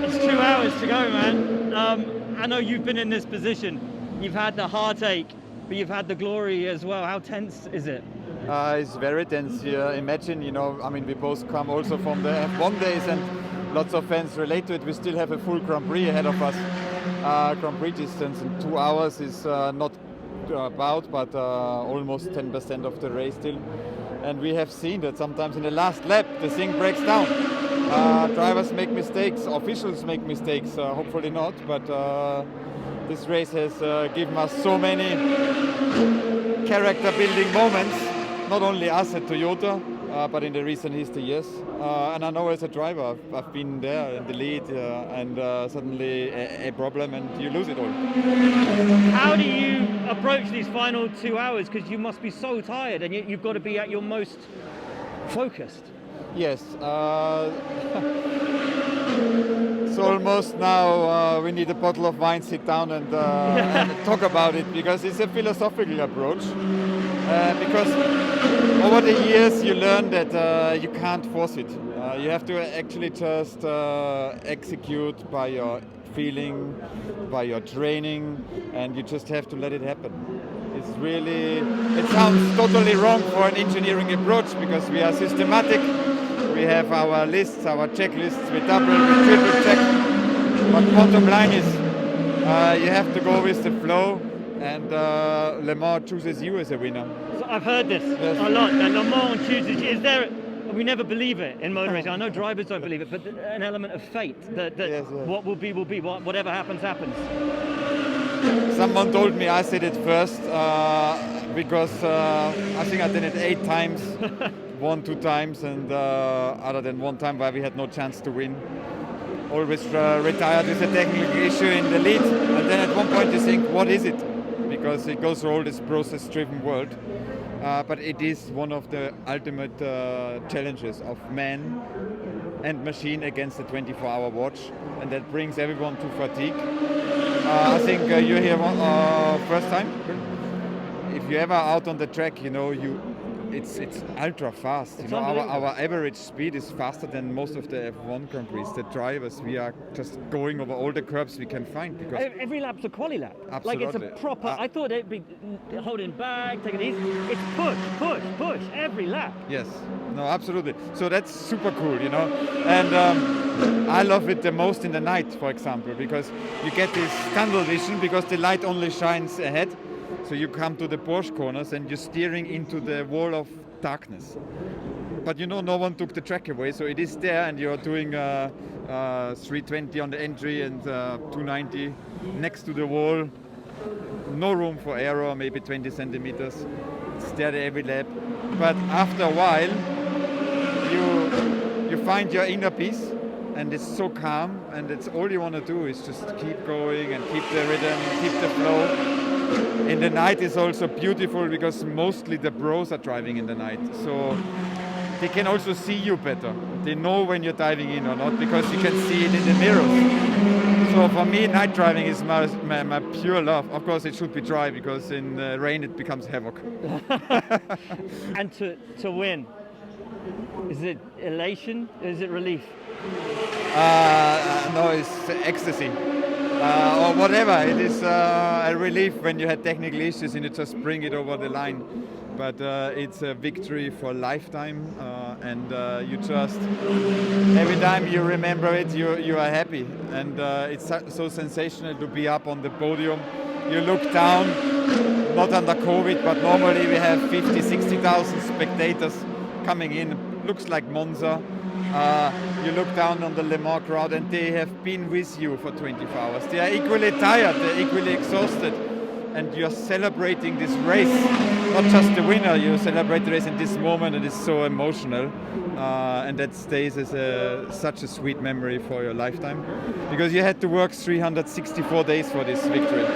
It's 2 hours to go, man. I know you've been in this position. You've had the heartache, but you've had the glory as well. How tense is it? It's very tense here. Imagine, we both come also from the F1 days, and lots of fans relate to it. We still have a full Grand Prix ahead of us. Grand Prix distance in 2 hours is not about, but almost 10% of the race still. And we have seen that sometimes in the last lap the thing breaks down. Drivers make mistakes, officials make mistakes, hopefully not, but this race has given us so many character building moments, not only us at Toyota, but in the recent history, yes. And I know as a driver, I've been there in the lead, and suddenly a problem and you lose it all. How do you approach these final 2 hours? Because you must be so tired and you've got to be at your most focused. Yes. So almost now we need a bottle of wine, sit down and talk about it, because it's a philosophical approach. Because over the years you learn that you can't force it. You have to actually just execute by your feeling, by your training, and you just have to let it happen. It sounds totally wrong for an engineering approach, because we are systematic. We have our lists, our checklists, we double, we triple check. But bottom line is, you have to go with the flow, and Le Mans chooses you as a winner. So I've heard this a lot, that Le Mans chooses you. Is there, we never believe it in motor racing. I know drivers don't believe it, but an element of fate, that yes. What will be, whatever happens, happens. Someone told me I said it first, because I think I did it 8 times. 1-2 times, and other than one time where we had no chance to win. Always retired with a technical issue in the lead, and then at one point you think, what is it? Because it goes through all this process-driven world. But it is one of the ultimate challenges of man and machine against a 24-hour watch, and that brings everyone to fatigue. I think you're here first time. If you're ever out on the track, it's ultra fast. Our average speed is faster than most of the F1 Grand Prix. The drivers, we are just going over all the curbs we can find, because every lap's a quali lap. Absolutely. Like it's a proper. I thought it'd be holding back, taking it easy. It's push every lap. Yes, no, absolutely. So that's super cool, And I love it the most in the night, for example, because you get this tunnel vision, because the light only shines ahead. So you come to the Porsche corners and you're steering into the wall of darkness. But no one took the track away, so it is there, and you're doing 320 on the entry and 290 next to the wall. No room for error, maybe 20 centimeters. It's there every lap. But after a while, you find your inner peace, and it's so calm, and it's all you want to do is just keep going and keep the rhythm, keep the flow. In the night is also beautiful, because mostly the pros are driving in the night, so they can also see you better. They know when you're diving in or not, because you can see it in the mirrors. So for me, night driving is my pure love. Of course, it should be dry, because in rain it becomes havoc. And to win, is it elation? Is it relief? No, it's ecstasy. Or whatever. It is a relief when you had technical issues and you just bring it over the line. But it's a victory for a lifetime, and you just, every time you remember it, you are happy. And it's so sensational to be up on the podium. You look down, not under COVID, but normally we have 50, 60,000 spectators coming in. Looks like Monza. You look down on the Le Mans crowd, and they have been with you for 24 hours. They are equally tired, they're equally exhausted, and you're celebrating this race. Not just the winner, you celebrate the race in this moment. It is so emotional, and that stays as such a sweet memory for your lifetime, because you had to work 364 days for this victory.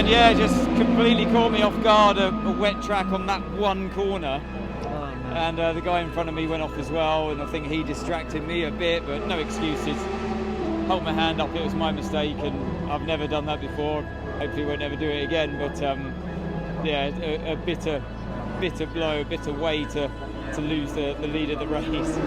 And yeah, just completely caught me off guard, a wet track on that one corner. And the guy in front of me went off as well, and I think he distracted me a bit, but no excuses. Hold my hand up, it was my mistake, and I've never done that before. Hopefully won't never do it again, but yeah, a bitter blow, a bitter way to lose the lead of the race.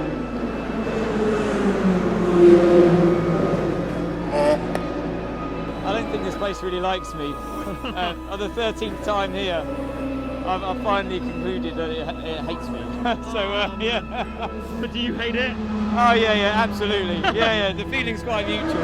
I don't think this place really likes me. On the 13th time here, I've finally concluded that it hates me. So yeah. But do you hate it? Oh yeah, absolutely. Yeah, the feeling's quite mutual.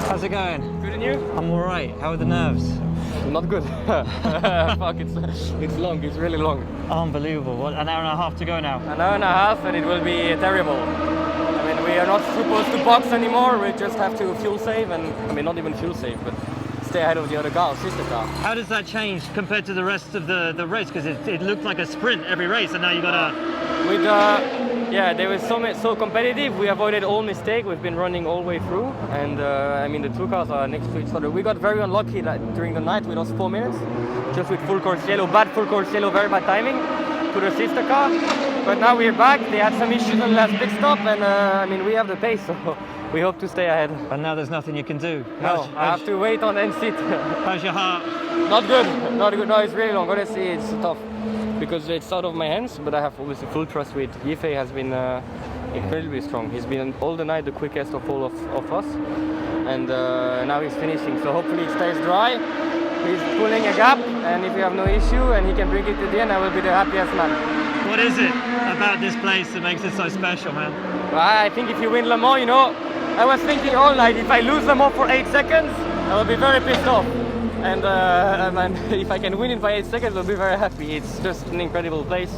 How's it going? Good, and you? I'm alright. How are the nerves? Not good. Fuck, it's long, it's really long. Unbelievable. What, an hour and a half to go now? An hour and a half and it will be terrible. I mean, we are not supposed to box anymore, we just have to fuel save, and I mean, not even fuel save, but stay ahead of the other car, sister car. How does that change compared to the rest of the race? Because it looked like a sprint every race, and now you got to... Yeah, they were so competitive. We avoided all mistake. We've been running all the way through, and I mean the two cars are next to each other. We got very unlucky during the night. We lost 4 minutes just with full course yellow, bad full course yellow, very bad timing to the sister car. But now we're back. They had some issues on the last pit stop, and I mean we have the pace, so we hope to stay ahead. And now there's nothing you can do. No, I have to wait on end seat. How's your heart? Not good. No, it's really long. Honestly, it's tough, because it's out of my hands, but I have obviously full trust with Yifei. Has been incredibly strong. He's been all the night the quickest of all of us, and now he's finishing, so hopefully it stays dry. He's pulling a gap, and if we have no issue and he can bring it to the end, I will be the happiest man. What is it about this place that makes it so special, man? I think if you win Le Mans, you know, I was thinking all night, if I lose Le Mans for 8 seconds, I will be very pissed off. And if I can win it by 8 seconds, I'll be very happy. It's just an incredible place.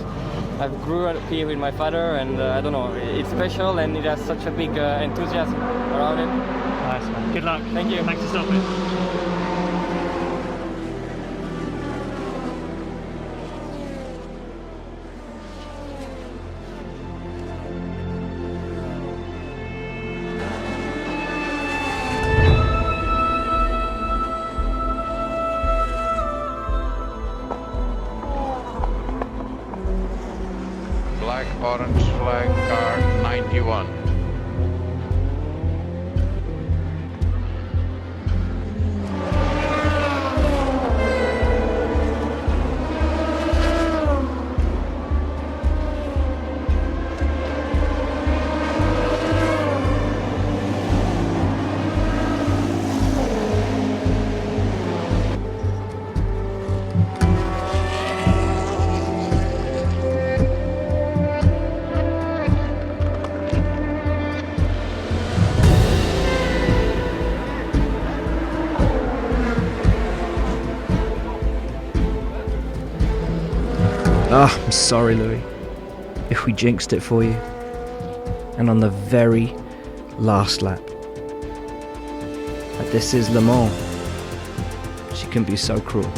I grew up here with my father, and I don't know, it's special, and it has such a big enthusiasm around it. Nice, man. Good luck. Thank you. Thanks for stopping. Orange flag car 91. I'm sorry, Louis, if we jinxed it for you. And on the very last lap. But this is Le Mans. She can be so cruel.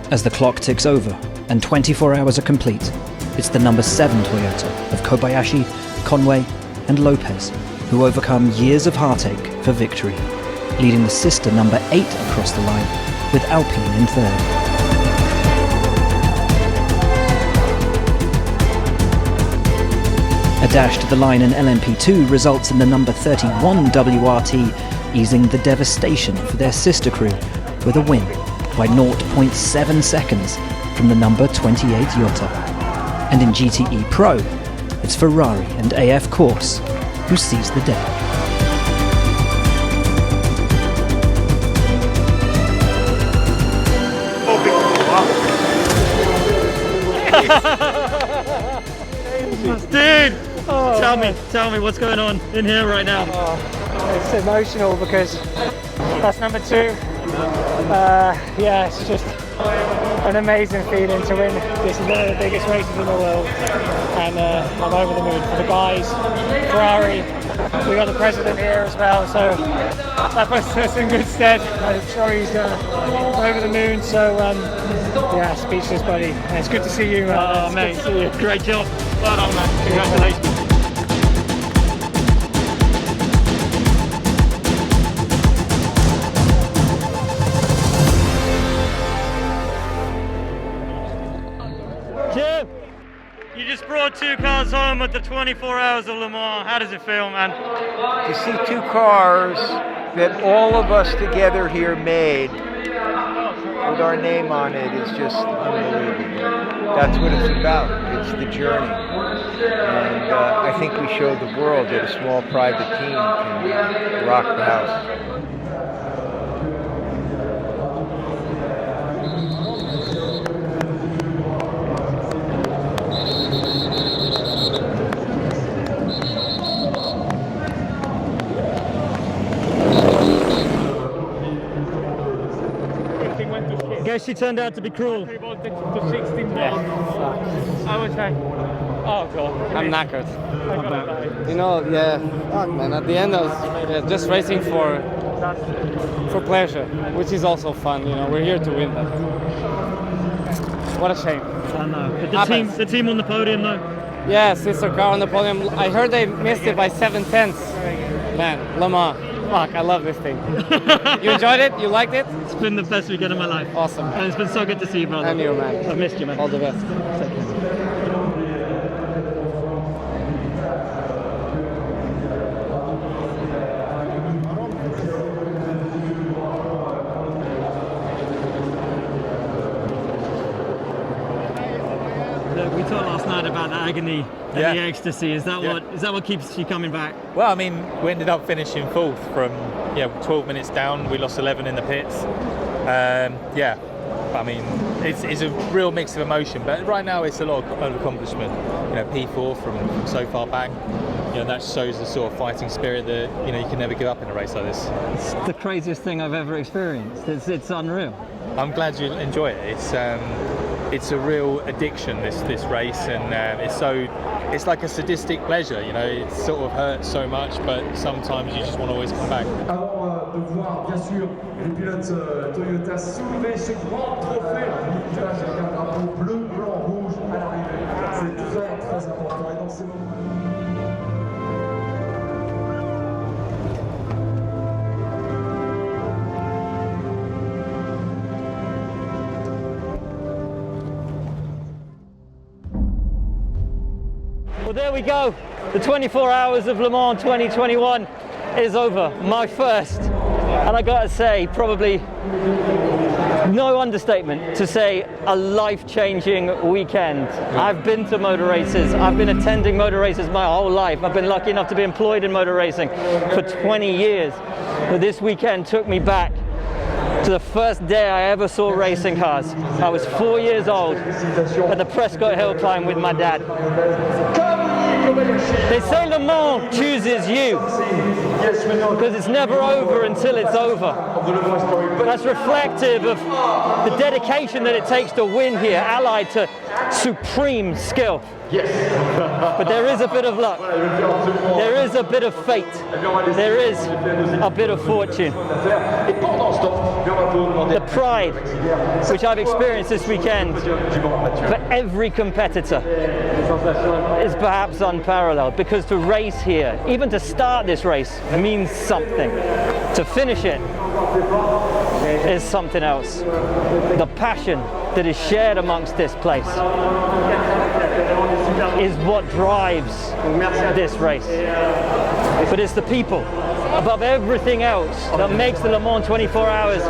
As the clock ticks over and 24 hours are complete, it's the number 7 Toyota of Kobayashi, Conway and Lopez who overcome years of heartache for victory, leading the sister number 8 across the line with Alpine in third. A dash to the line in LMP2 results in the number 31 WRT easing the devastation for their sister crew with a win by 0.7 seconds from the number 28 Jota. And in GTE Pro, it's Ferrari and AF Corse who seize the day. Dude, tell me what's going on in here right now. It's emotional because that's number 2. Yeah, it's just an amazing feeling to win. This is one of the biggest races in the world, and I'm over the moon for the guys. Ferrari, we got the president here as well, so that puts us in good stead. I'm sure he's over the moon. So yeah, speechless, buddy. And it's good to see you. Oh, mate, good to see you. Great job. Well done, man. Congratulations. Jim, you just brought 2 cars home at the 24 Hours of Le Mans. How does it feel, man? To see 2 cars that all of us together here made with our name on it is just unbelievable. That's what it's about. It's the journey. And I think we showed the world that a small private team can rock the house. Guess she turned out to be cruel. I would say, oh god, I'm knackered. You know, yeah, fuck, man. At the end, I was just racing for pleasure, which is also fun. You know, we're here to win. But what a shame. I know. But the team on the podium, though. Yeah, sister car on the podium. I heard they missed it by 7/10. Man, Le Mans. Fuck, I love this thing. You enjoyed it? You liked it? It's been the best weekend of my life. Awesome, man. And it's been so good to see you, brother. And you, man. I've missed you, man. All the best. Look, we talked last night about the agony and the ecstasy. Is that what keeps you coming back? Well, I mean, we ended up finishing 4th from 12 minutes down. We lost 11 in the pits. I mean, it's a real mix of emotion, but right now it's a lot of accomplishment. You know, P4 from so far back. You know, that shows the sort of fighting spirit that you can never give up in a race like this. It's the craziest thing I've ever experienced. It's unreal. I'm glad you enjoy it. It's a real addiction, this race, and it's like a sadistic pleasure. You know, it sort of hurts so much, but sometimes you just want to always come back. Avant de voir bien sûr les pilotes Toyota soulever ce grand trophée, avec un drapeau bleu, blanc, rouge à l'arrivée. C'est toujours très important et dans ces moments. Well, there we go. The 24 Hours of Le Mans 2021 is over. My first, and I gotta say, probably no understatement to say a life-changing weekend. I've been to motor races. I've been attending motor races my whole life. I've been lucky enough to be employed in motor racing for 20 years. But this weekend took me back to the first day I ever saw racing cars. I was 4 years old at the Prescott Hill Climb with my dad. They say Le Mans chooses you because it's never over until it's over. That's reflective of the dedication that it takes to win here, allied to supreme skill. But there is a bit of luck, there is a bit of fate, there is a bit of fortune. The pride which I've experienced this weekend for every competitor is perhaps unparalleled, because to race here, even to start this race, means something. To finish it is something else. The passion that is shared amongst this place is what drives this race. But it's the people, above everything else, that makes the Le Mans 24 Hours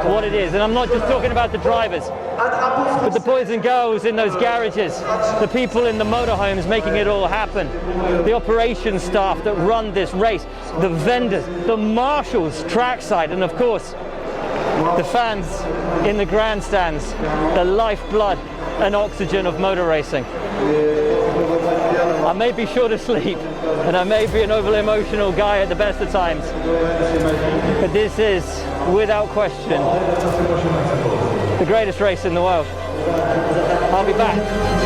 what it is. And I'm not just talking about the drivers, but the boys and girls in those garages, the people in the motorhomes making it all happen, the operations staff that run this race, the vendors, the marshals trackside, and of course, the fans in the grandstands, the lifeblood and oxygen of motor racing. I may be short of sleep, and I may be an overly emotional guy at the best of times, but this is, without question, the greatest race in the world. I'll be back.